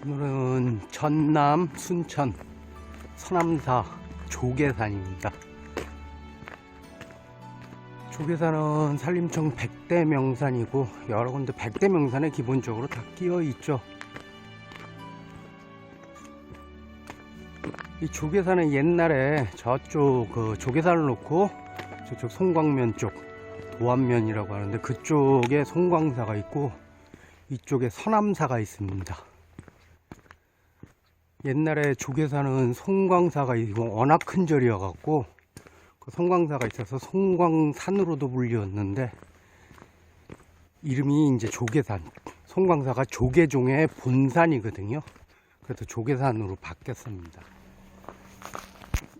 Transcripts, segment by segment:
오늘은 전남 순천 서남사 조계산입니다. 조계산은 산림청 100대 명산이고 여러 군데 100대 명산에 기본적으로 다 끼어 있죠. 이 조계산은 옛날에 저쪽 조계산을 놓고 저쪽 송광면 쪽 도안면이라고 하는데 그쪽에 송광사가 있고 이쪽에 서남사가 있습니다. 옛날에 조계산은 송광사가 있고 워낙 큰 절이어 갖고 그 송광사가 있어서 송광산으로도 불리웠는데 이름이 이제 조계산, 송광사가 조계종의 본산이거든요. 그래서 조계산으로 바뀌었습니다.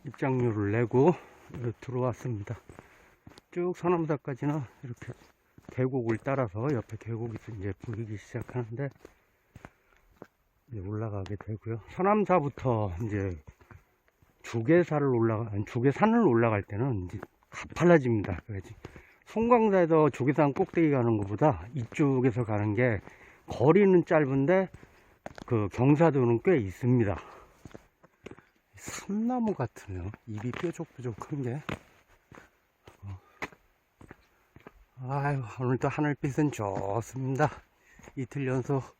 입장료를 내고 들어왔습니다. 쭉 서남사까지는 이렇게 계곡을 따라서 옆에 계곡이 이제 보이기 시작하는데 이제 올라가게 되고요. 서남사부터 이제 조계산을 올라갈 때는 이제 가팔라집니다. 그래야지 송광사에서 조계산 꼭대기 가는 것보다 이쪽에서 가는 게 거리는 짧은데 그 경사도는 꽤 있습니다. 삼나무 같으네요. 입이 뾰족뾰족한 게. 아유, 오늘도 하늘빛은 좋습니다. 이틀 연속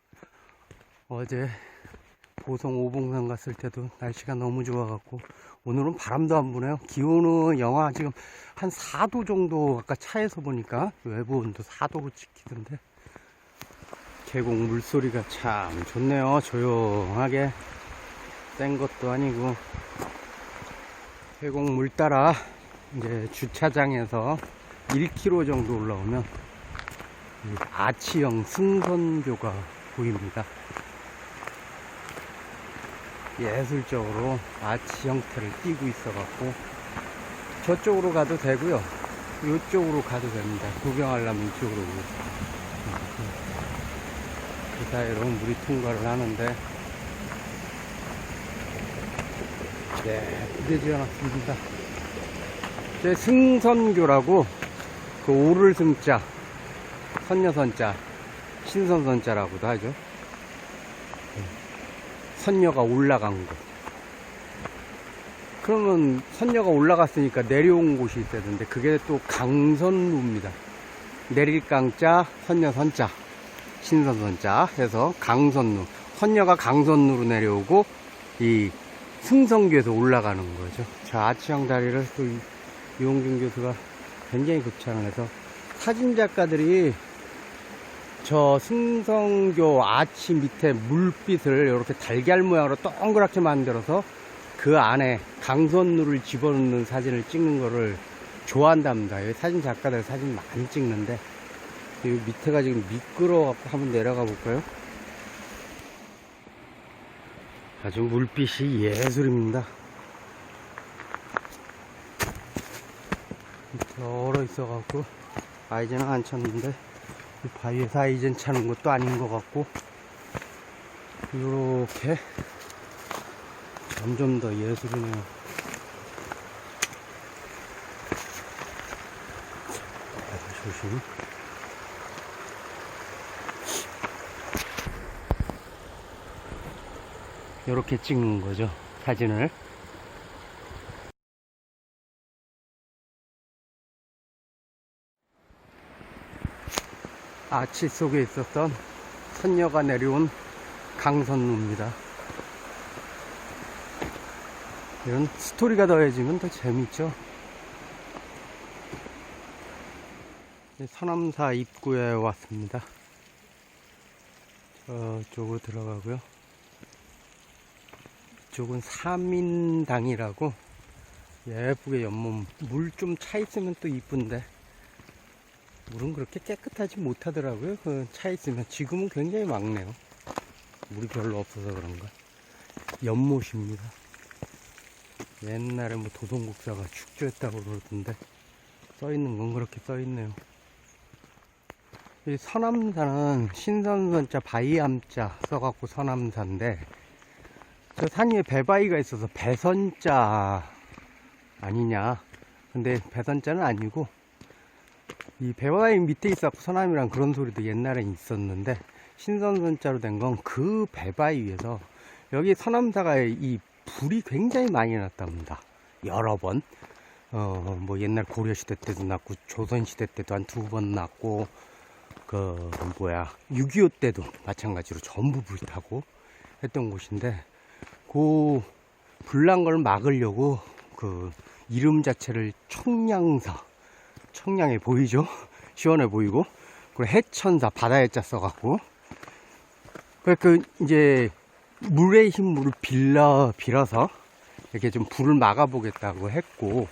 어제 보성 오봉산 갔을 때도 날씨가 너무 좋아갖고 오늘은 바람도 안 부네요. 기온은 영하 지금 한 4도 정도 아까 차에서 보니까 외부 온도 4도로 찍히던데 계곡 물소리가 참 좋네요. 조용하게 센 것도 아니고 계곡 물 따라 이제 주차장에서 1km 정도 올라오면 아치형 승선교가 보입니다. 예술적으로 아치 형태를 띠고 있어 갖고 저쪽으로 가도 되고요, 이쪽으로 가도 됩니다. 구경하려면 이쪽으로 오고 그 사이로 물이 통과를 하는데 네, 예쁘게 지어놨습니다. 제 승선교라고 그 오를 승자, 선녀선자, 신선선자라고도 하죠. 선녀가 올라간 곳. 그러면 선녀가 올라갔으니까 내려온 곳이 있다던데 그게 또 강선루입니다. 내릴 강자, 선녀 선자, 신선선자 해서 강선루. 선녀가 강선루로 내려오고 이 승선교에서 올라가는 거죠. 저 아치형 다리를 또 이용준 교수가 굉장히 극찬을 해서 사진작가들이 저 승선교 아치 밑에 물빛을 이렇게 달걀 모양으로 동그랗게 만들어서 그 안에 강선루를 집어넣는 사진을 찍는 거를 좋아한답니다. 여기 사진 작가들 사진 많이 찍는데 이 밑에가 지금 미끄러워 갖고 한번 내려가 볼까요? 아주 물빛이 예술입니다. 밑에 얼어 있어 갖고 아이젠은 안 쳤는데 바위에서 아이젠 차는 것도 아닌 것 같고 이렇게 점점 더 예술이네요. 조심. 이렇게 찍는 거죠, 사진을. 아치 속에 있었던 선녀가 내려온 강선루입니다. 이런 스토리가 더해지면 더 재밌죠. 서남사 입구에 왔습니다. 저쪽으로 들어가고요. 이쪽은 사민당이라고 예쁘게 연못, 물 좀 차 있으면 또 이쁜데 물은 그렇게 깨끗하지 못하더라고요. 그 차 있으면. 지금은 굉장히 막네요. 물이 별로 없어서 그런가. 연못입니다. 옛날에 뭐 도성국사가 축조했다고 그러던데 써있는 건 그렇게 써있네요. 이 서남사는 신선선자 바위암자 써갖고 서남사인데 저 산 위에 배바위가 있어서 배선자 아니냐. 근데 배선자는 아니고 이 배바위 밑에 있었고 서남이란 그런 소리도 옛날엔 있었는데 신선선자로 된 건 그 배바위에서 여기 서남사가 이 불이 굉장히 많이 났답니다. 여러 번. 뭐 옛날 고려시대 때도 났고 조선시대 때도 한 2번 났고 6.25 때도 마찬가지로 전부 불타고 했던 곳인데 그 불난 걸 막으려고 그 이름 자체를 청량사, 청량해 보이죠? 시원해 보이고, 그리고 해천사, 바다에 짜 써갖고, 이제 물의 힘으로 빌어서 이렇게 좀 불을 막아보겠다고 했고,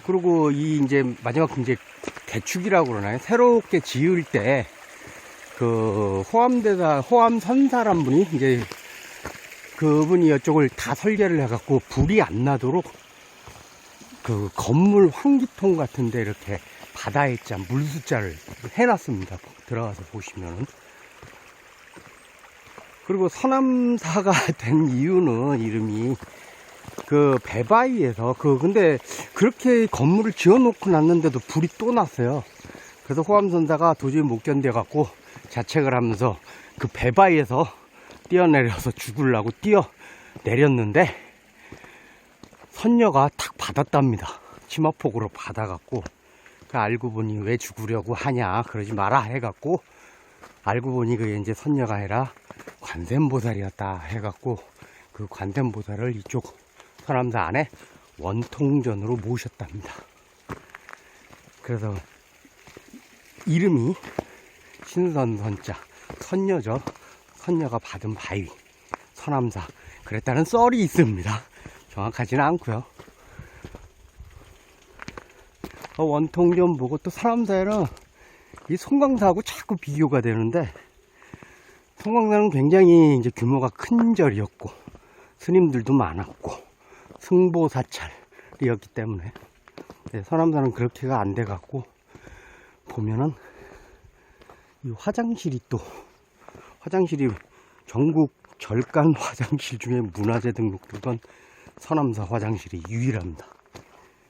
그리고 이제 마지막 이제 개축이라고 그러나요? 새롭게 지을 때 그 호암선사란 분이 이제 그분이 이쪽을 다 설계를 해갖고 불이 안 나도록 그 건물 환기통 같은데 이렇게 바다에 짜 물숫자를 해놨습니다. 들어가서 보시면은. 그리고 서남사가 된 이유는 이름이 그 배바위에서 근데 그렇게 건물을 지어놓고 났는데도 불이 또 났어요. 그래서 호암선사가 도저히 못 견뎌갖고 자책을 하면서 그 배바위에서 뛰어내려서 죽으려고 뛰어내렸는데 선녀가 탁 받았답니다. 치마폭으로 받아갖고 알고 보니 왜 죽으려고 하냐 그러지 마라 해갖고 알고 보니 그게 이제 선녀가 아니라 관세음보살이었다 해갖고 그 관세음보살을 이쪽 서남사 안에 원통전으로 모셨답니다. 그래서 이름이 신선선자, 선녀죠. 선녀가 받은 바위, 서남사 그랬다는 썰이 있습니다. 정확하지는 않고요. 원통전 보고 또 서남사에는 이 송광사하고 자꾸 비교가 되는데, 송광사는 굉장히 이제 규모가 큰 절이었고 스님들도 많았고 승보사찰이었기 때문에 서남사는 그렇게가 안 돼갖고 보면은 이 화장실이 전국 절간 화장실 중에 문화재 등록되던 서남사 화장실이 유일합니다.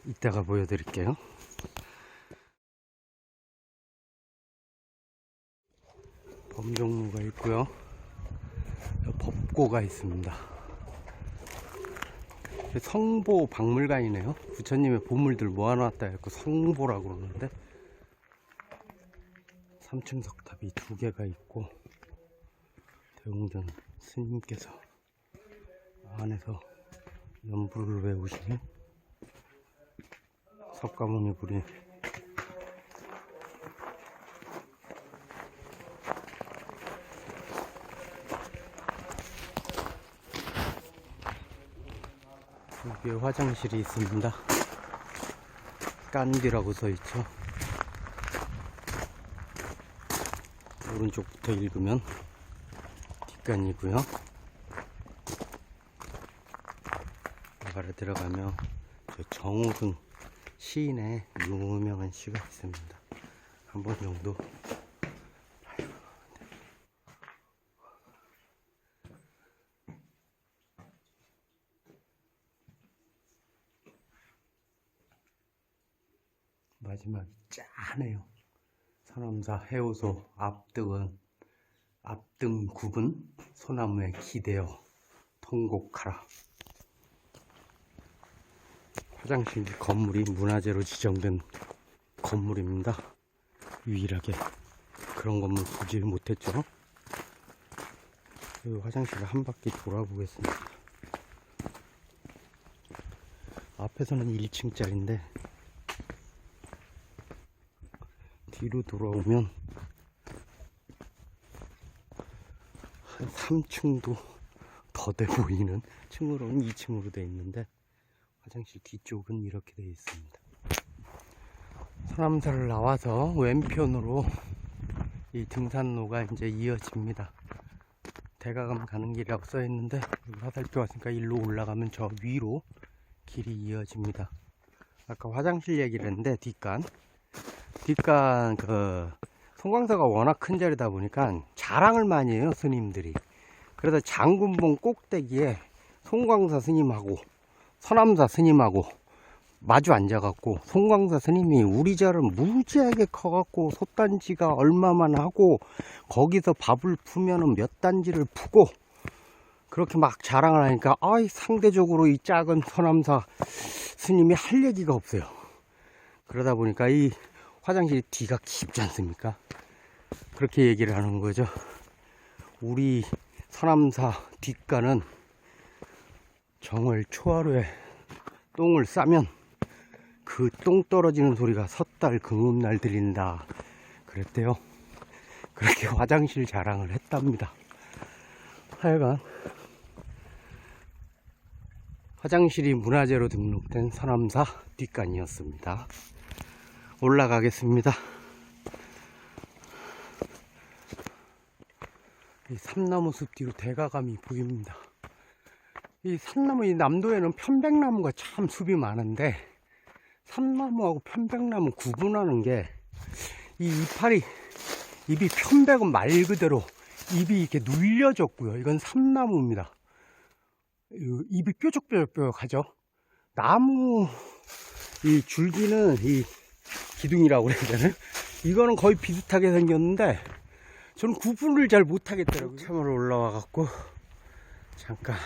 이따가 보여드릴게요. 범종로가 있고요. 법고가 있습니다. 성보 박물관이네요. 부처님의 보물들 모아놨다 해서 성보라고 그러는데 3층 석탑이 2개가 있고 대웅전 스님께서 안에서 연불을 외우시는 석가모니 불이 여기에 화장실이 있습니다. 깐디라고 써있죠. 오른쪽부터 읽으면 뒷간이고요. 나가로 들어가면 저 정우승 시인의 유명한 시가 있습니다. 한 번 정도 마지막이 짠해요. 서남사 해오소 앞등 굽은 소나무에 기대어 통곡하라. 화장실 건물이 문화재로 지정된 건물입니다. 유일하게 그런 건물 보지 못했죠. 이 화장실을 한 바퀴 돌아보겠습니다. 앞에서는 1층짜리인데 뒤로 돌아오면 한 3층도 더 돼 보이는 층으로는 2층으로 되어 있는데 화장실 뒤쪽은 이렇게 되어 있습니다. 서남사를 나와서 왼편으로 이 등산로가 이제 이어집니다. 대가감 가는 길이라고 써 있는데 화살표 왔으니까 일로 올라가면 저 위로 길이 이어집니다. 아까 화장실 얘기를 했는데 뒷간 송광사가 워낙 큰 자리다 보니까 자랑을 많이 해요, 스님들이. 그래서 장군봉 꼭대기에 송광사 스님하고 서남사 스님하고 마주 앉아갖고 송광사 스님이 우리 절은 무지하게 커갖고 솥단지가 얼마만 하고 거기서 밥을 푸면은 몇 단지를 푸고 그렇게 막 자랑을 하니까 아이 상대적으로 이 작은 서남사 스님이 할 얘기가 없어요. 그러다 보니까 이 화장실 뒤가 깊지 않습니까? 그렇게 얘기를 하는 거죠. 우리 서남사 뒷가는 정월 초하루에 똥을 싸면 그 똥 떨어지는 소리가 섣달 금음날 들린다 그랬대요. 그렇게 화장실 자랑을 했답니다. 하여간 화장실이 문화재로 등록된 서남사 뒷간이었습니다. 올라가겠습니다. 이 삼나무 숲 뒤로 대가감이 보입니다. 이 산나무, 이 남도에는 편백나무가 참 숲이 많은데 삼나무하고 편백나무 구분하는 게 이 이파리, 잎이 편백은 말 그대로 잎이 이렇게 눌려졌고요. 이건 삼나무입니다. 잎이 뾰족뾰족하죠. 나무 이 줄기는 이 기둥이라고 그래야 되나? 이거는 거의 비슷하게 생겼는데 저는 구분을 잘 못하겠더라고요. 참으로 올라와 갖고 잠깐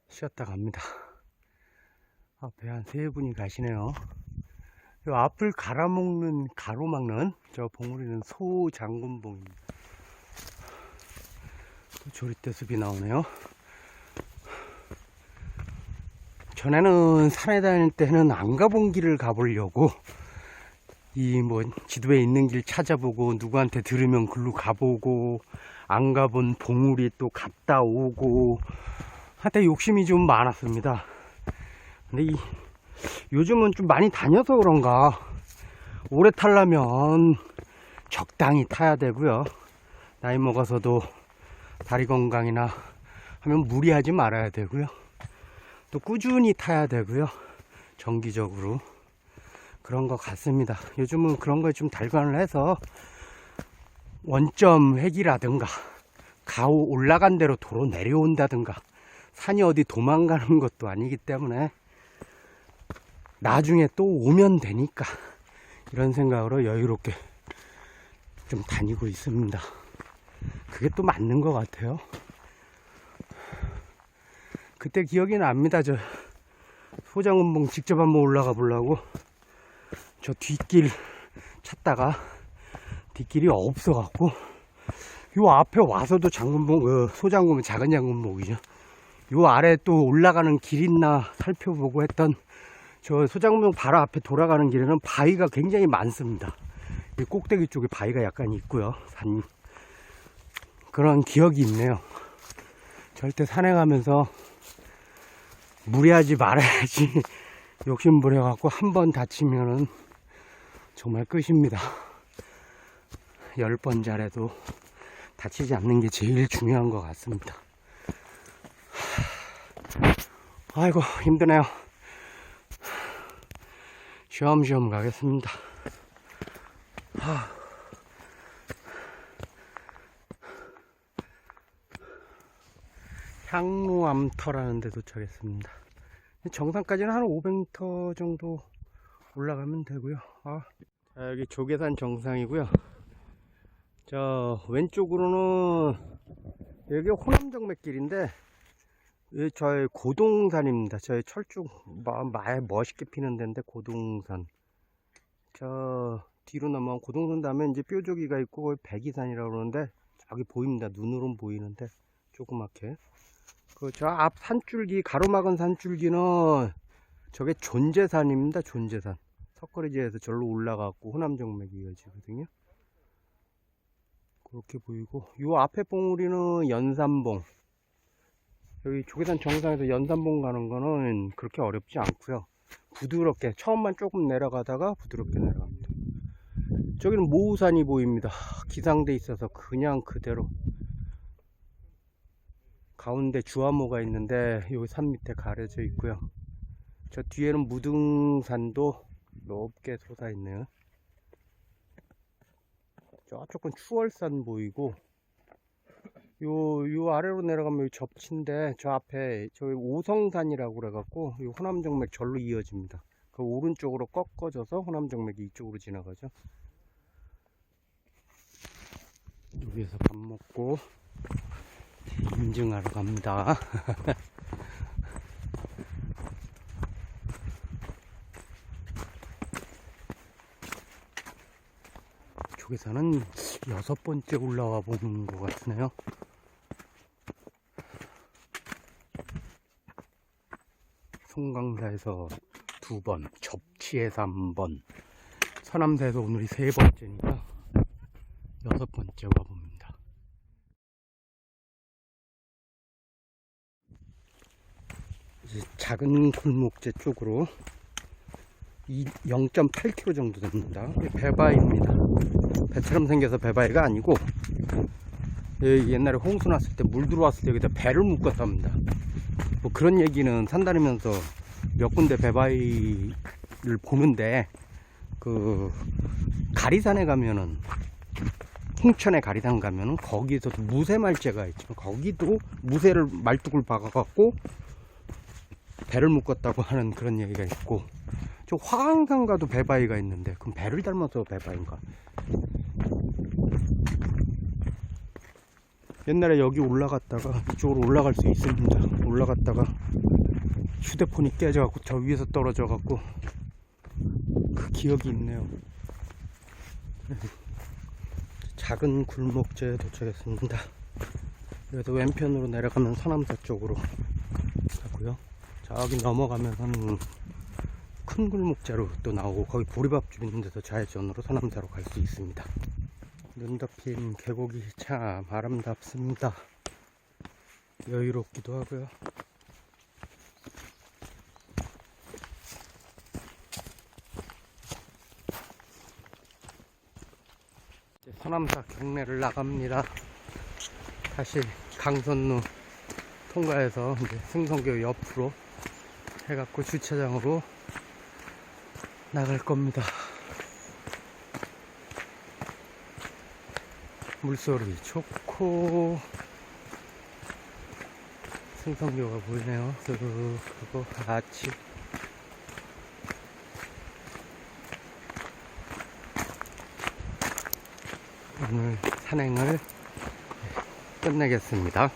쉬었다 갑니다. 앞에 한 3분이 가시네요. 이 앞을 가로막는 저 봉우리는 소장군봉입니다. 또 조리대 숲이 나오네요. 전에는 산에 다닐 때는 안 가본 길을 가보려고 이 뭐 지도에 있는 길 찾아보고 누구한테 들으면 글로 가보고 안 가본 봉우리 또 갔다 오고 한때 욕심이 좀 많았습니다. 근데 요즘은 좀 많이 다녀서 그런가 오래 타려면 적당히 타야 되고요. 나이 먹어서도 다리 건강이나 하면 무리하지 말아야 되고요. 또 꾸준히 타야 되고요. 정기적으로 그런 것 같습니다. 요즘은 그런 거에 좀 달관을 해서 원점 회기라든가 가오 올라간 대로 도로 내려온다든가 산이 어디 도망가는 것도 아니기 때문에 나중에 또 오면 되니까 이런 생각으로 여유롭게 좀 다니고 있습니다. 그게 또 맞는 것 같아요. 그때 기억이 납니다. 저 소장운봉 직접 한번 올라가 보려고 저 뒷길 찾다가 뒷길이 없어 갖고 요 앞에 와서도 장군봉 소장군은 작은 장군봉이죠. 요 아래 또 올라가는 길 있나 살펴보고 했던 저 소장군봉 바로 앞에 돌아가는 길에는 바위가 굉장히 많습니다. 이 꼭대기 쪽에 바위가 약간 있고요. 산 그런 기억이 있네요. 절대 산에 가면서 무리하지 말아야지 욕심 부려 갖고 한 번 다치면은 정말 끝입니다. 10번 잘해도 다치지 않는 게 제일 중요한 것 같습니다. 아이고 힘드네요. 쉬엄쉬엄 가겠습니다. 향로암터라는 데 도착했습니다. 정상까지는 한 500m 정도 올라가면 되고요. 자, 여기 조계산 정상이고요. 저 왼쪽으로는 여기 호남정맥길인데 저희 고동산입니다. 저희 철쭉 멋있게 피는 데인데 고동산. 저 뒤로 넘어가면 고동산 다음에 이제 뾰족이가 있고 백이산이라고 그러는데 저기 보입니다. 눈으로는 보이는데 조그맣게. 그 저 앞 산줄기 가로막은 산줄기는 저게 존재산입니다. 존재산. 석거리지에서 절로 올라가고 호남정맥이 이어지거든요. 그렇게 보이고 요 앞에 봉우리는 연산봉. 여기 조계산 정상에서 연산봉 가는 거는 그렇게 어렵지 않고요. 부드럽게 처음만 조금 내려가다가 부드럽게 내려갑니다. 저기는 모우산이 보입니다. 기상돼 있어서 그냥 그대로 가운데 주화모가 있는데 여기 산 밑에 가려져 있고요. 저 뒤에는 무등산도 높게 솟아 있네요. 저쪽은 추월산 보이고 요 아래로 내려가면 여기 접치인데, 저 앞에 저기 오성산이라고 그래갖고 요 호남정맥 절로 이어집니다. 그 오른쪽으로 꺾어져서 호남정맥이 이쪽으로 지나가죠. 여기에서 밥 먹고 인증하러 갑니다. 쪽에서는 6번째 올라와 보는 것 같으네요. 송강사에서 2번, 접치에서 1번, 서남사에서 오늘이 3번째니까 6번째 와봅니다. 이제 작은 골목제 쪽으로 0.8km 정도 됩니다. 배바위입니다. 배처럼 생겨서 배바위가 아니고, 옛날에 홍수 났을 때 물 들어왔을 때 여기다 배를 묶어서 합니다. 뭐 그런 얘기는 산다니면서 몇 군데 배바위를 보는데, 그 가리산에 가면은, 홍천에 가리산 가면은 거기서도 무쇠말재가 있죠. 거기도 무쇠를 말뚝을 박아갖고 배를 묶었다고 하는 그런 얘기가 있고, 저 화강산 가도 배바위가 있는데, 그럼 배를 닮아서 배바위인가? 옛날에 여기 올라갔다가 이쪽으로 올라갈 수 있습니다. 올라갔다가 휴대폰이 깨져갖고 저 위에서 떨어져갖고 그 기억이 있네요. 작은 굴목지에 도착했습니다. 그래서 왼편으로 내려가면 서남사 쪽으로 가고요. 저기 넘어가면 큰 굴목자로 또 나오고, 거기 보리밥집 있는 데서 좌회전으로 서남사로 갈 수 있습니다. 눈 덮인 계곡이 참 아름답습니다. 여유롭기도 하고요. 이제 서남사 경내를 나갑니다. 다시 강선로 통과해서 이제 승성교 옆으로 해갖고 주차장으로 나갈 겁니다. 물소리 좋고 승성교가 보이네요. 그거 같이 오늘 산행을 끝내겠습니다.